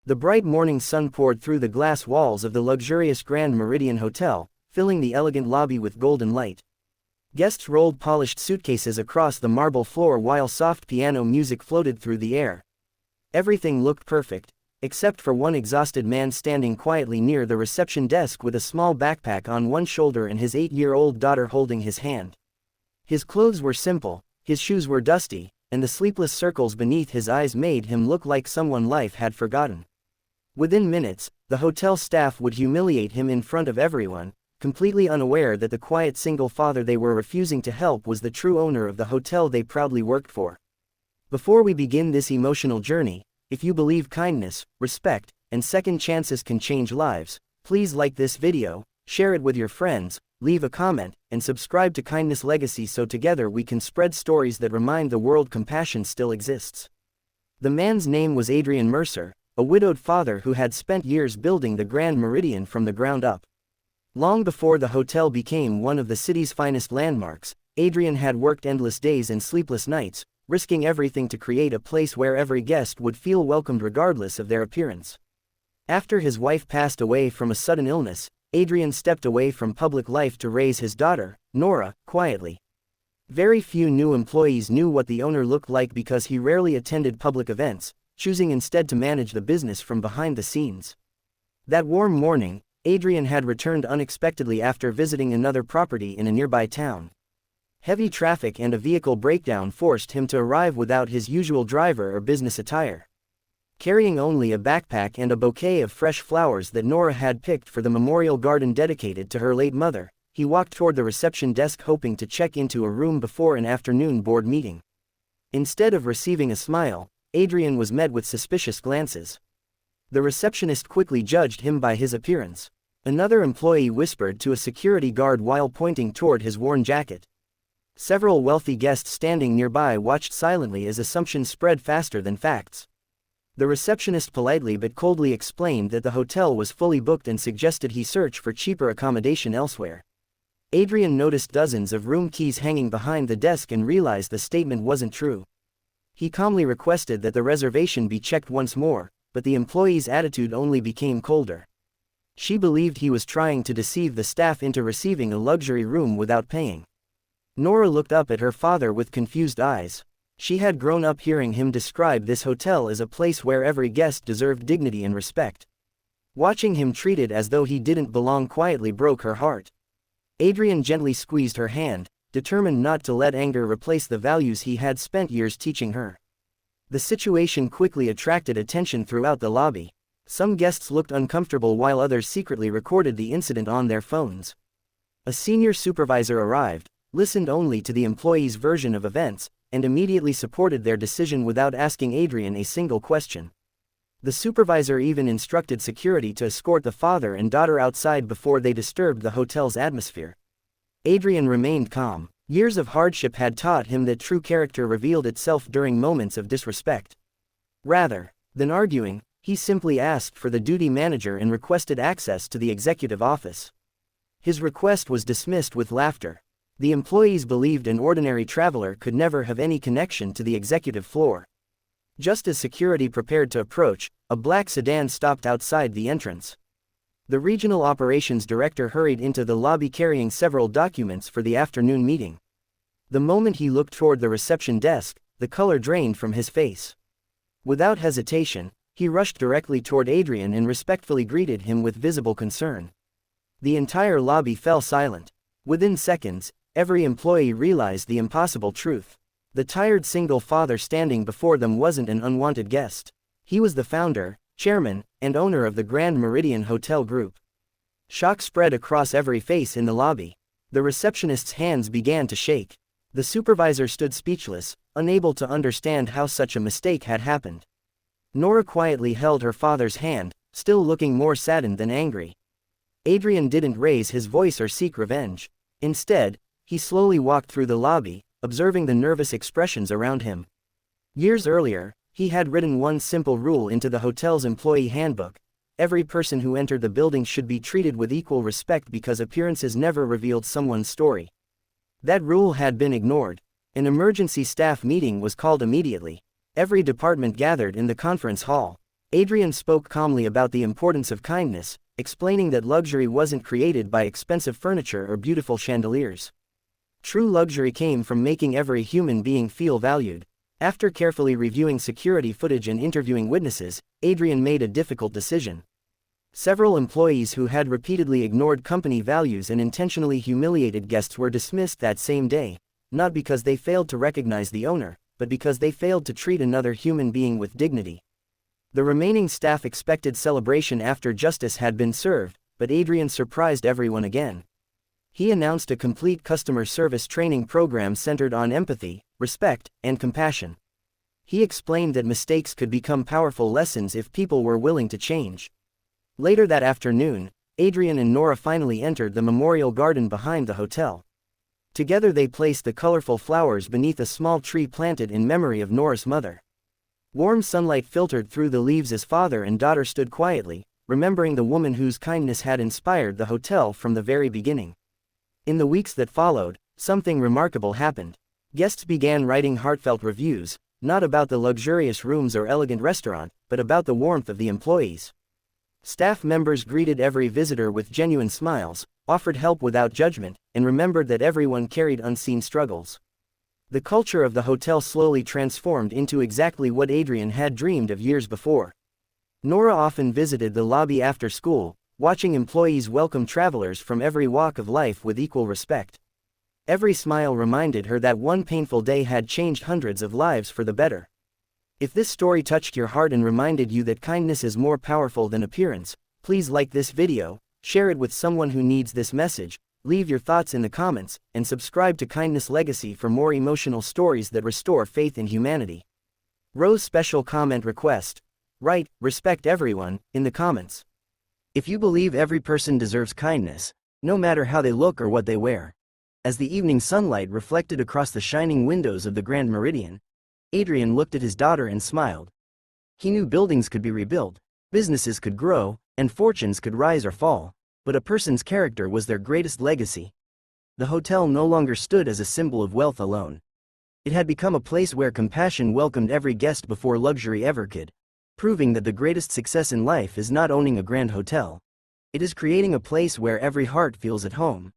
The bright morning sun poured through the glass walls of the luxurious Grand Meridian Hotel, filling the elegant lobby with golden light. Guests rolled polished suitcases across the marble floor while soft piano music floated through the air. Everything looked perfect, except for one exhausted man standing quietly near the reception desk with a small backpack on one shoulder and his 8-year-old daughter holding his hand. His clothes were simple, his shoes were dusty, and the sleepless circles beneath his eyes made him look like someone life had forgotten. Within minutes, the hotel staff would humiliate him in front of everyone, completely unaware that the quiet single father they were refusing to help was the true owner of the hotel they proudly worked for. Before we begin this emotional journey, if you believe kindness, respect, and second chances can change lives, please like this video, share it with your friends, leave a comment, and subscribe to Kindness Legacy so together we can spread stories that remind the world compassion still exists. The man's name was Adrian Mercer, a widowed father who had spent years building the Grand Meridian from the ground up. Long before the hotel became one of the city's finest landmarks, Adrian had worked endless days and sleepless nights, risking everything to create a place where every guest would feel welcomed regardless of their appearance. After his wife passed away from a sudden illness, Adrian stepped away from public life to raise his daughter, Nora, quietly. Very few new employees knew what the owner looked like because he rarely attended public events, choosing instead to manage the business from behind the scenes. That warm morning, Adrian had returned unexpectedly after visiting another property in a nearby town. Heavy traffic and a vehicle breakdown forced him to arrive without his usual driver or business attire. Carrying only a backpack and a bouquet of fresh flowers that Nora had picked for the memorial garden dedicated to her late mother, he walked toward the reception desk hoping to check into a room before an afternoon board meeting. Instead of receiving a smile, Adrian was met with suspicious glances. The receptionist quickly judged him by his appearance. Another employee whispered to a security guard while pointing toward his worn jacket. Several wealthy guests standing nearby watched silently as assumptions spread faster than facts. The receptionist politely but coldly explained that the hotel was fully booked and suggested he search for cheaper accommodation elsewhere. Adrian noticed dozens of room keys hanging behind the desk and realized the statement wasn't true. He calmly requested that the reservation be checked once more, but the employee's attitude only became colder. She believed he was trying to deceive the staff into receiving a luxury room without paying. Nora looked up at her father with confused eyes. She had grown up hearing him describe this hotel as a place where every guest deserved dignity and respect. Watching him treated as though he didn't belong quietly broke her heart. Adrian gently squeezed her hand, determined not to let anger replace the values he had spent years teaching her. The situation quickly attracted attention throughout the lobby. Some guests looked uncomfortable while others secretly recorded the incident on their phones. A senior supervisor arrived, listened only to the employee's version of events, and immediately supported their decision without asking Adrian a single question. The supervisor even instructed security to escort the father and daughter outside before they disturbed the hotel's atmosphere. Adrian remained calm. Years of hardship had taught him that true character revealed itself during moments of disrespect. Rather than arguing, he simply asked for the duty manager and requested access to the executive office. His request was dismissed with laughter. The employees believed an ordinary traveler could never have any connection to the executive floor. Just as security prepared to approach, a black sedan stopped outside the entrance. The regional operations director hurried into the lobby carrying several documents for the afternoon meeting. The moment he looked toward the reception desk, the color drained from his face. Without hesitation, he rushed directly toward Adrian and respectfully greeted him with visible concern. The entire lobby fell silent. Within seconds, every employee realized the impossible truth. The tired single father standing before them wasn't an unwanted guest. He was the founder, chairman, and owner of the Grand Meridian Hotel Group. Shock spread across every face in the lobby. The receptionist's hands began to shake. The supervisor stood speechless, unable to understand how such a mistake had happened. Nora quietly held her father's hand, still looking more saddened than angry. Adrian didn't raise his voice or seek revenge. Instead, he slowly walked through the lobby, observing the nervous expressions around him. Years earlier, he had written one simple rule into the hotel's employee handbook: every person who entered the building should be treated with equal respect because appearances never revealed someone's story. That rule had been ignored. An emergency staff meeting was called immediately. Every department gathered in the conference hall. Adrian spoke calmly about the importance of kindness, explaining that luxury wasn't created by expensive furniture or beautiful chandeliers. True luxury came from making every human being feel valued. After carefully reviewing security footage and interviewing witnesses, Adrian made a difficult decision. Several employees who had repeatedly ignored company values and intentionally humiliated guests were dismissed that same day, not because they failed to recognize the owner, but because they failed to treat another human being with dignity. The remaining staff expected celebration after justice had been served, but Adrian surprised everyone again. He announced a complete customer service training program centered on empathy, respect, and compassion. He explained that mistakes could become powerful lessons if people were willing to change. Later that afternoon, Adrian and Nora finally entered the memorial garden behind the hotel. Together they placed the colorful flowers beneath a small tree planted in memory of Nora's mother. Warm sunlight filtered through the leaves as father and daughter stood quietly, remembering the woman whose kindness had inspired the hotel from the very beginning. In the weeks that followed, something remarkable happened. Guests began writing heartfelt reviews, not about the luxurious rooms or elegant restaurant, but about the warmth of the employees. Staff members greeted every visitor with genuine smiles, offered help without judgment, and remembered that everyone carried unseen struggles. The culture of the hotel slowly transformed into exactly what Adrian had dreamed of years before. Nora often visited the lobby after school, watching employees welcome travelers from every walk of life with equal respect. Every smile reminded her that one painful day had changed hundreds of lives for the better. If this story touched your heart and reminded you that kindness is more powerful than appearance, please like this video, share it with someone who needs this message, leave your thoughts in the comments, and subscribe to Kindness Legacy for more emotional stories that restore faith in humanity. Rose special comment request. Write, respect everyone, in the comments. If you believe every person deserves kindness, no matter how they look or what they wear. As the evening sunlight reflected across the shining windows of the Grand Meridian, Adrian looked at his daughter and smiled. He knew buildings could be rebuilt, businesses could grow, and fortunes could rise or fall, but a person's character was their greatest legacy. The hotel no longer stood as a symbol of wealth alone. It had become a place where compassion welcomed every guest before luxury ever could, proving that the greatest success in life is not owning a grand hotel. It is creating a place where every heart feels at home.